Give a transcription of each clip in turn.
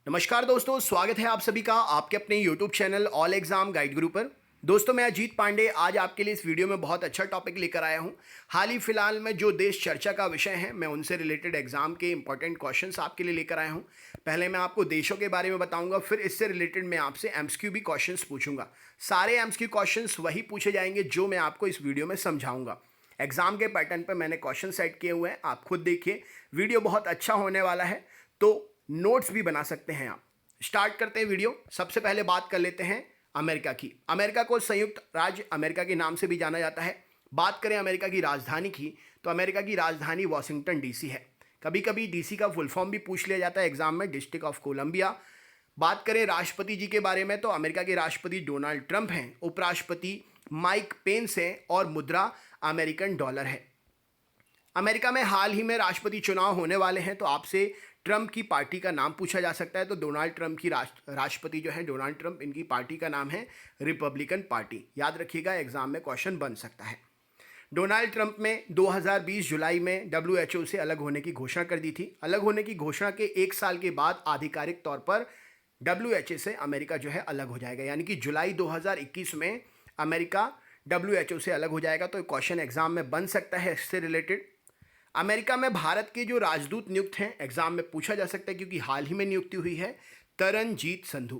नमस्कार दोस्तों, स्वागत है आप सभी का आपके अपने YouTube channel all exam guide गुरु पर। दोस्तों, मैं अजीत पांडे आज आपके लिए इस वीडियो में बहुत अच्छा टॉपिक लेकर आया हूं। हाल ही फिलहाल में जो देश चर्चा का विषय है, मैं उनसे रिलेटेड एग्जाम के इंपॉर्टेंट क्वेश्चंस आपके लिए लेकर आया हूं। पहले मैं आपको देशों के बारे में बताऊंगा, फिर इससे रिलेटेड मैं आपसे एमसीक्यू भी क्वेश्चंस पूछूंगा। सारे एमसीक्यू क्वेश्चंस वही पूछे जाएंगे जो मैं आपको इस वीडियो में समझाऊंगा। एग्जाम के पैटर्न पर मैंने क्वेश्चन सेट किए हुए हैं, आप खुद देखिए। वीडियो बहुत अच्छा होने वाला है, तो नोट्स भी बना सकते हैं आप। स्टार्ट करते हैं वीडियो। सबसे पहले बात कर लेते हैं अमेरिका की। अमेरिका को संयुक्त राज्य अमेरिका के नाम से भी जाना जाता है। बात करें अमेरिका की राजधानी की, तो अमेरिका की राजधानी वॉशिंगटन डीसी है। कभी कभी डीसी का फुल फॉर्म भी पूछ लिया जाता है एग्जाम में, डिस्ट्रिक्ट ऑफ कोलंबिया। बात करें राष्ट्रपति जी के बारे में, तो अमेरिका के राष्ट्रपति डोनाल्ड ट्रंप हैं, उपराष्ट्रपति माइक पेंस हैं और मुद्रा अमेरिकन डॉलर है। अमेरिका में हाल ही में राष्ट्रपति चुनाव होने वाले हैं, तो आपसे ट्रंप की पार्टी का नाम पूछा जा सकता है। तो डोनाल्ड ट्रंप की राष्ट्रपति जो है डोनाल्ड ट्रंप, इनकी पार्टी का नाम है रिपब्लिकन पार्टी। याद रखिएगा, एग्जाम में क्वेश्चन बन सकता है। डोनाल्ड ट्रंप ने 2020 जुलाई में WHO से अलग होने की घोषणा कर दी थी। अलग होने की घोषणा के एक साल के बाद आधिकारिक तौर पर WHO से अमेरिका जो है अलग हो जाएगा, यानी कि जुलाई 2021 में अमेरिका WHO से अलग हो जाएगा। तो क्वेश्चन एग्जाम में बन सकता है इससे रिलेटेड। अमेरिका में भारत के जो राजदूत नियुक्त हैं, एग्जाम में पूछा जा सकता है क्योंकि हाल ही में नियुक्ति हुई है। तरनजीत संधू,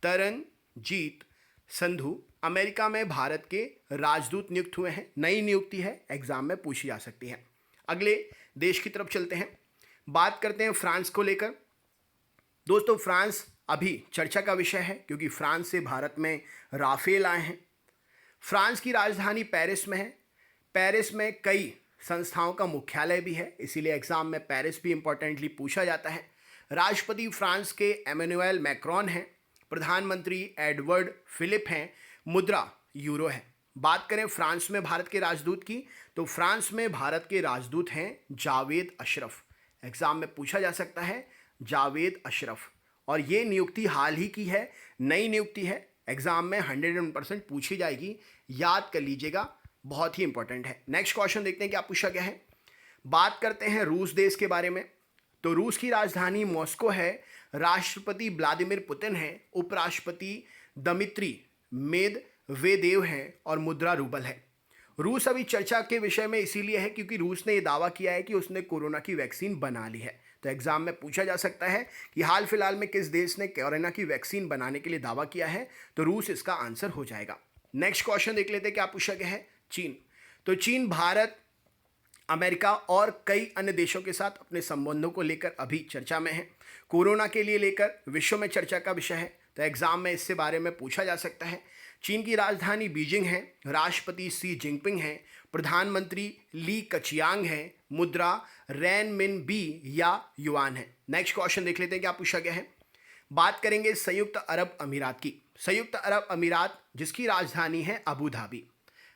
तरनजीत संधू अमेरिका में भारत के राजदूत नियुक्त हुए हैं। नई नियुक्ति है, एग्जाम में पूछी जा सकती है। अगले देश की तरफ चलते हैं, बात करते हैं फ्रांस को लेकर। दोस्तों, फ्रांस अभी चर्चा का विषय है क्योंकि फ्रांस से भारत में राफेल आए हैं। फ्रांस की राजधानी पेरिस में है। पेरिस में कई संस्थाओं का मुख्यालय भी है, इसीलिए एग्जाम में पेरिस भी इंपॉर्टेंटली पूछा जाता है। राष्ट्रपति फ्रांस के एमेनुएल मैक्रोन हैं। प्रधानमंत्री एडवर्ड फिलिप हैं। मुद्रा यूरो है। बात करें फ्रांस में भारत के राजदूत की, तो फ्रांस में भारत के राजदूत हैं जावेद अशरफ। एग्जाम में पूछा जा सकता है जावेद अशरफ, और ये नियुक्ति हाल ही की है, नई नियुक्ति है। एग्जाम में 101% पूछी जाएगी, याद कर लीजिएगा, बहुत ही इंपॉर्टेंट है। नेक्स्ट क्वेश्चन देखते हैं क्या पूछा गया है। बात करते हैं रूस देश के बारे में। तो रूस की राजधानी मॉस्को है। राष्ट्रपति व्लादिमीर पुतिन हैं। उपराष्ट्रपति दमित्री मेदवेदेव हैं और मुद्रा रूबल है। रूस अभी चर्चा के विषय में इसीलिए है क्योंकि रूस ने यह दावा किया है कि उसने कोरोना की वैक्सीन बना ली है। तो एग्जाम में पूछा जा सकता है कि हाल फिलहाल में किस देश ने कोरोना की वैक्सीन बनाने के लिए दावा किया है, तो रूस इसका आंसर हो जाएगा। नेक्स्ट क्वेश्चन देख लेते हैं क्या पूछा गया है। चीन। तो चीन भारत, अमेरिका और कई अन्य देशों के साथ अपने संबंधों को लेकर अभी चर्चा में है। कोरोना के लिए लेकर विश्व में चर्चा का विषय है, तो एग्जाम में इससे बारे में पूछा जा सकता है। चीन की राजधानी बीजिंग है। राष्ट्रपति सी जिनपिंग हैं। प्रधानमंत्री ली कचियांग हैं। मुद्रा रेनमिनबी या युआन है। नेक्स्ट क्वेश्चन देख लेते हैं क्या पूछा गया है। बात करेंगे संयुक्त अरब अमीरात की। संयुक्त अरब अमीरात जिसकी राजधानी है अबू धाबी।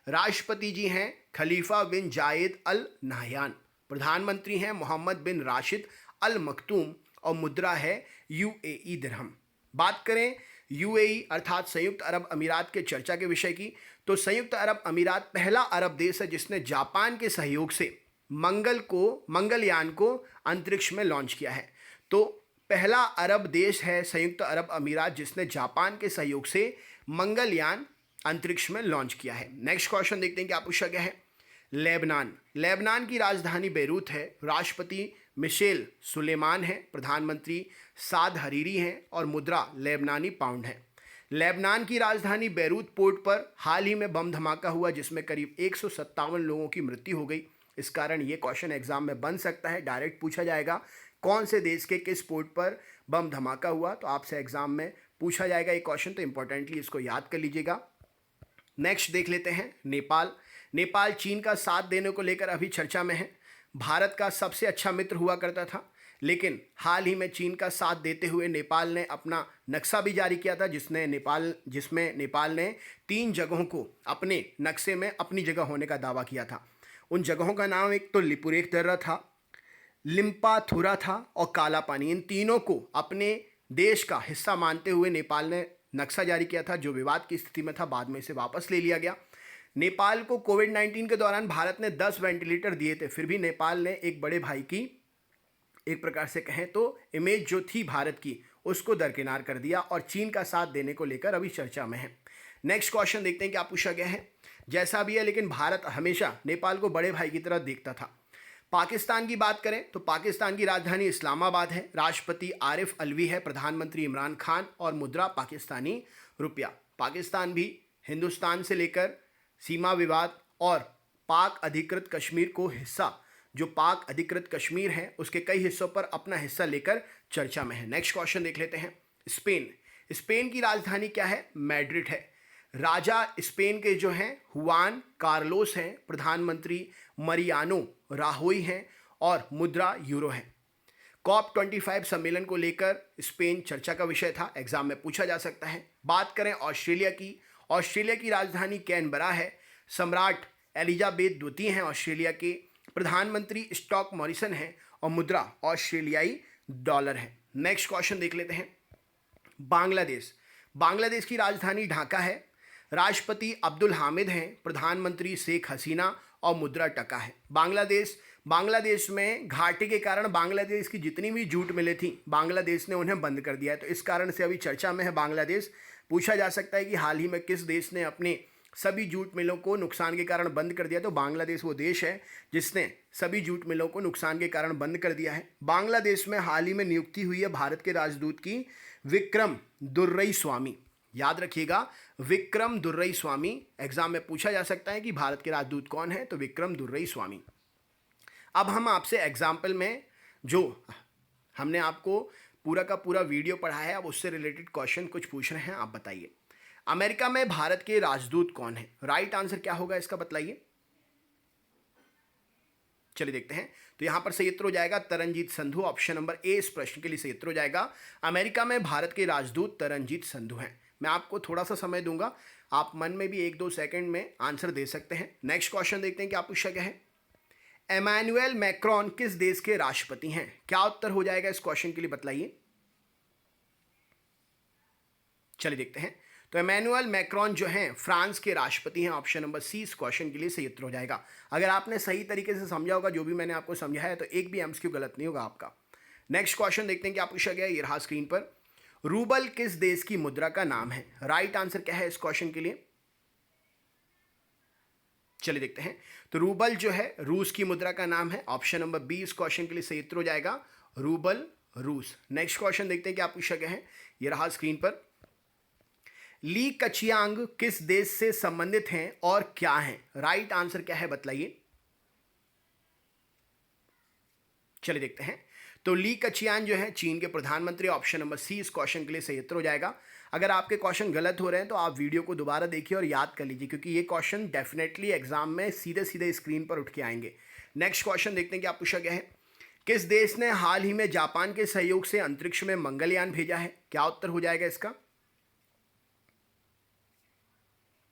राष्ट्रपति जी हैं खलीफा बिन जायद अल नाहयान। प्रधानमंत्री हैं मोहम्मद बिन राशिद अल मखतूम और मुद्रा है यूएई दिरहम। बात करें यूएई अर्थात संयुक्त अरब अमीरात के चर्चा के विषय की, तो संयुक्त अरब अमीरात पहला अरब देश है जिसने जापान के सहयोग से मंगलयान को अंतरिक्ष में लॉन्च किया है। तो पहला अरब देश है संयुक्त अरब अमीरात जिसने जापान के सहयोग से मंगलयान अंतरिक्ष में लॉन्च किया है। नेक्स्ट क्वेश्चन देखते हैं क्या पूछा गया है। लेबनान। लेबनान की राजधानी बेरूत है। राष्ट्रपति मिशेल सुलेमान है। प्रधानमंत्री साद हरीरी हैं और मुद्रा लेबनानी पाउंड है। लेबनान की राजधानी बेरूत पोर्ट पर हाल ही में बम धमाका हुआ जिसमें करीब 157 लोगों की मृत्यु हो गई। इस कारण ये क्वेश्चन एग्जाम में बन सकता है, डायरेक्ट पूछा जाएगा कौन से देश के किस पोर्ट पर बम धमाका हुआ, तो आपसे एग्जाम में पूछा जाएगा ये क्वेश्चन, तो इंपॉर्टेंटली इसको याद कर लीजिएगा। नेक्स्ट देख लेते हैं नेपाल। नेपाल चीन का साथ देने को लेकर अभी चर्चा में है। भारत का सबसे अच्छा मित्र हुआ करता था, लेकिन हाल ही में चीन का साथ देते हुए नेपाल ने अपना नक्शा भी जारी किया था जिसमें नेपाल ने 3 जगहों को अपने नक्शे में अपनी जगह होने का दावा किया था। उन जगहों का नाम एक तो लिपुरेख दर्रा था, लिम्पाथुरा था और काला पानी। इन तीनों को अपने देश का हिस्सा मानते हुए नेपाल ने नक्शा जारी किया था, जो विवाद की स्थिति में था। बाद में इसे वापस ले लिया गया। नेपाल को कोविड-19 के दौरान भारत ने 10 वेंटिलेटर दिए थे, फिर भी नेपाल ने एक बड़े भाई की एक प्रकार से कहें तो इमेज जो थी भारत की उसको दरकिनार कर दिया और चीन का साथ देने को लेकर अभी चर्चा में है। नेक्स्ट क्वेश्चन देखते हैं क्या पूछा गया है। जैसा भी है लेकिन भारत हमेशा नेपाल को बड़े भाई की तरह देखता था। पाकिस्तान की बात करें तो पाकिस्तान की राजधानी इस्लामाबाद है, राष्ट्रपति आरिफ अलवी है, प्रधानमंत्री इमरान खान और मुद्रा पाकिस्तानी रुपया। पाकिस्तान भी हिंदुस्तान से लेकर सीमा विवाद और पाक अधिकृत कश्मीर को हिस्सा, जो पाक अधिकृत कश्मीर है उसके कई हिस्सों पर अपना हिस्सा लेकर चर्चा में है। नेक्स्ट क्वेश्चन देख लेते हैं। स्पेन की राजधानी क्या है? मैड्रिड है। राजा स्पेन के जो हैं हुआन कार्लोस हैं, प्रधानमंत्री मरियानो राहोई हैं और मुद्रा यूरो है। COP25 सम्मेलन को लेकर स्पेन चर्चा का विषय था, एग्जाम में पूछा जा सकता है। बात करें ऑस्ट्रेलिया की राजधानी कैनबरा है, सम्राट एलिजाबेथ द्वितीय हैं ऑस्ट्रेलिया के, प्रधानमंत्री स्कॉट मॉरिसन हैं और मुद्रा ऑस्ट्रेलियाई डॉलर है। नेक्स्ट क्वेश्चन देख लेते हैं। बांग्लादेश की राजधानी ढाका है, राष्ट्रपति अब्दुल हामिद हैं, प्रधानमंत्री शेख हसीना और मुद्रा टका है। बांग्लादेश में घाटे के कारण बांग्लादेश की जितनी भी जूट मिलें थी बांग्लादेश ने उन्हें बंद कर दिया है, तो इस कारण से अभी चर्चा में है बांग्लादेश। पूछा जा सकता है कि हाल ही में किस देश ने अपने सभी जूट मिलों को नुकसान के कारण बंद कर दिया, तो बांग्लादेश वो देश है जिसने सभी जूट मिलों को नुकसान के कारण बंद कर दिया है। बांग्लादेश में हाल ही में नियुक्ति हुई है भारत के राजदूत की विक्रम दुर्रई स्वामी। याद रखिएगा, विक्रम दुर्रई स्वामी। एग्जाम में पूछा जा सकता है कि भारत के राजदूत कौन है, तो विक्रम दुर्रई स्वामी। अब हम आपसे एग्जाम्पल में जो हमने आपको पूरा का पूरा वीडियो पढ़ा है, अब उससे रिलेटेड क्वेश्चन कुछ पूछ रहे हैं, आप बताइए। अमेरिका में भारत के राजदूत कौन है? राइट आंसर क्या होगा इसका बतलाइए। चलिए देखते हैं। तो यहां पर सही उत्तर हो जाएगा Taranjit Sandhu. Option number A इस प्रश्न के लिए सही उत्तर हो जाएगा। अमेरिका में भारत के राजदूत तरनजीत संधू हैं। मैं आपको थोड़ा सा समय दूंगा, आप मन में भी 1-2 सेकंड में आंसर दे सकते हैं। नेक्स्ट क्वेश्चन देखते हैं क्या पूछा गया है। एमैनुअल मैक्रोन किस देश के राष्ट्रपति हैं? क्या उत्तर हो जाएगा इस क्वेश्चन के लिए बतलाइए। चलिए देखते हैं। तो एमैनुअल मैक्रोन जो हैं फ्रांस के राष्ट्रपति हैं। ऑप्शन नंबर सी इस क्वेश्चन के लिए सही उत्तर हो जाएगा। अगर आपने सही तरीके से समझा होगा जो भी मैंने आपको समझाया है, तो एक भी एमसीक्यू गलत नहीं होगा आपका। नेक्स्ट क्वेश्चन देखते हैं क्या पूछा गया। ये रहा स्क्रीन पर। रूबल किस देश की मुद्रा का नाम है? राइट आंसर क्या है इस क्वेश्चन के लिए? चलिए देखते हैं। तो रूबल जो है रूस की मुद्रा का नाम है। ऑप्शन नंबर बी इस क्वेश्चन के लिए सही उत्तर हो जाएगा, रूबल रूस। नेक्स्ट क्वेश्चन देखते हैं क्या पूछा गया है। ये रहा स्क्रीन पर। ली कचियांग किस देश से संबंधित हैं और क्या हैं? राइट आंसर क्या है बतलाइए। चलिए देखते हैं। तो ली कचियान जो है चीन के प्रधानमंत्री। ऑप्शन नंबर सी इस क्वेश्चन के लिए सही उत्तर हो जाएगा। अगर आपके क्वेश्चन गलत हो रहे हैं तो आप वीडियो को दोबारा देखिए और याद कर लीजिए, क्योंकि ये क्वेश्चन डेफिनेटली एग्जाम में सीधे सीधे स्क्रीन पर उठ के आएंगे। नेक्स्ट क्वेश्चन देखते हैं क्या पूछा गया है। किस देश ने हाल ही में जापान के सहयोग से अंतरिक्ष में मंगलयान भेजा है? क्या उत्तर हो जाएगा इसका?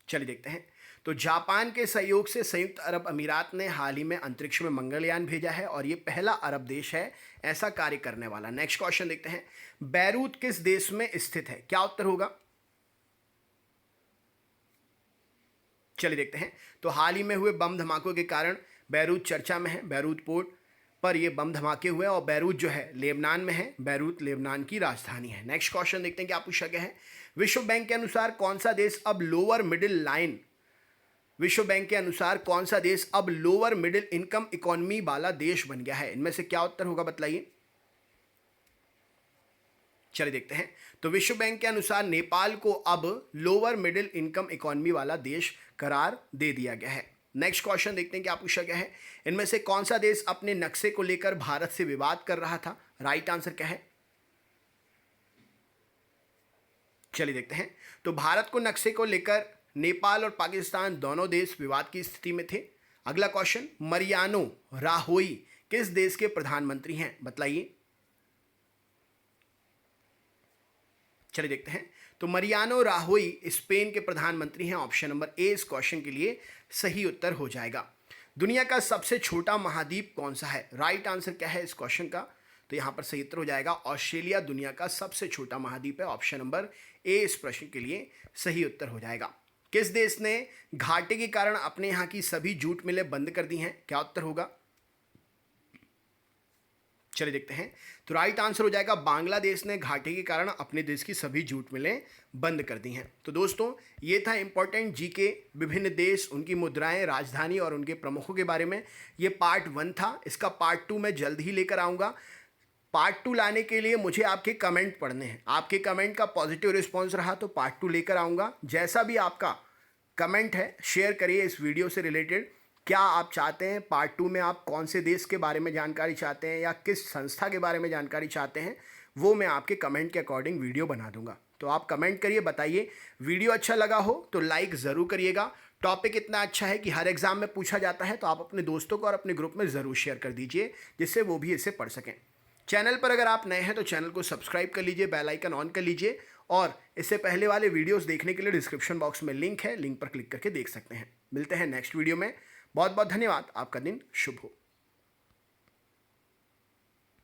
चलिए देखते हैं। तो जापान के सहयोग से संयुक्त अरब अमीरात ने हाल ही में अंतरिक्ष में मंगलयान भेजा है और ये पहला अरब देश है ऐसा कार्य करने वाला। नेक्स्ट क्वेश्चन देखते हैं। बैरूत किस देश में स्थित है? क्या उत्तर होगा? चलिए देखते हैं। तो हाल ही में हुए बम धमाकों के कारण बैरूत चर्चा में है। बैरूत पोर्ट पर ये बम धमाके हुए और बैरूत जो है लेबनान में है। बैरूत लेबनान की राजधानी है। नेक्स्ट क्वेश्चन देखते हैं क्या पूछा गया है। विश्व बैंक के अनुसार कौन सा देश अब लोअर मिडिल लाइन विश्व बैंक के अनुसार कौन सा देश अब लोअर मिडिल इनकम इकोनॉमी वाला देश बन गया है? इनमें से क्या उत्तर होगा बतलाइए। चलिए देखते हैं। तो विश्व बैंक के अनुसार नेपाल को अब लोअर मिडिल इनकम इकोनॉमी वाला देश करार दे दिया गया है। नेक्स्ट क्वेश्चन देखते हैं क्या पूछा गया है। इनमें से कौन सा देश अपने नक्शे को लेकर भारत से विवाद कर रहा था? राइट आंसर क्या है? चलिए देखते हैं। तो भारत को नक्शे को लेकर नेपाल और पाकिस्तान दोनों देश विवाद की स्थिति में थे। अगला क्वेश्चन, मरियानो राहोई किस देश के प्रधानमंत्री हैं? बतलाइए। चलिए देखते हैं। तो मरियानो राहोई स्पेन के प्रधानमंत्री हैं। ऑप्शन नंबर ए इस क्वेश्चन के लिए सही उत्तर हो जाएगा। दुनिया का सबसे छोटा महाद्वीप कौन सा है? राइट आंसर क्या है इस क्वेश्चन का? तो यहां पर सही उत्तर हो जाएगा ऑस्ट्रेलिया दुनिया का सबसे छोटा महाद्वीप है। ऑप्शन नंबर ए इस प्रश्न के लिए सही उत्तर हो जाएगा। किस देश ने घाटे के कारण अपने यहां की सभी जूट मिलें बंद कर दी हैं? क्या उत्तर होगा? चलिए देखते हैं। तो राइट आंसर हो जाएगा बांग्लादेश ने घाटे के कारण अपने देश की सभी जूट मिलें बंद कर दी हैं। तो दोस्तों ये था इंपॉर्टेंट जीके, विभिन्न देश, उनकी मुद्राएं, राजधानी और उनके प्रमुखों के बारे में। ये पार्ट 1 था। इसका पार्ट 2 मैं जल्द ही लेकर आऊँगा। पार्ट 2 लाने के लिए मुझे आपके कमेंट पढ़ने हैं। आपके कमेंट का पॉजिटिव रिस्पॉन्स रहा तो पार्ट 2 लेकर आऊँगा। जैसा भी आपका कमेंट है शेयर करिए इस वीडियो से रिलेटेड। क्या आप चाहते हैं पार्ट 2 में आप कौन से देश के बारे में जानकारी चाहते हैं या किस संस्था के बारे में जानकारी चाहते हैं, वो मैं आपके कमेंट के अकॉर्डिंग वीडियो बना दूंगा। तो आप कमेंट करिए, बताइए। वीडियो अच्छा लगा हो तो लाइक ज़रूर करिएगा। टॉपिक इतना अच्छा है कि हर एग्जाम में पूछा जाता है, तो आप अपने दोस्तों को और अपने ग्रुप में ज़रूर शेयर कर दीजिए जिससे वो भी इसे पढ़ सकें। चैनल पर अगर आप नए हैं तो चैनल को सब्सक्राइब कर लीजिए, बेल आइकन ऑन कर लीजिए और इससे पहले वाले वीडियोस देखने के लिए डिस्क्रिप्शन बॉक्स में लिंक है, लिंक पर क्लिक करके देख सकते हैं। मिलते हैं नेक्स्ट वीडियो में। बहुत बहुत धन्यवाद। आपका दिन शुभ हो।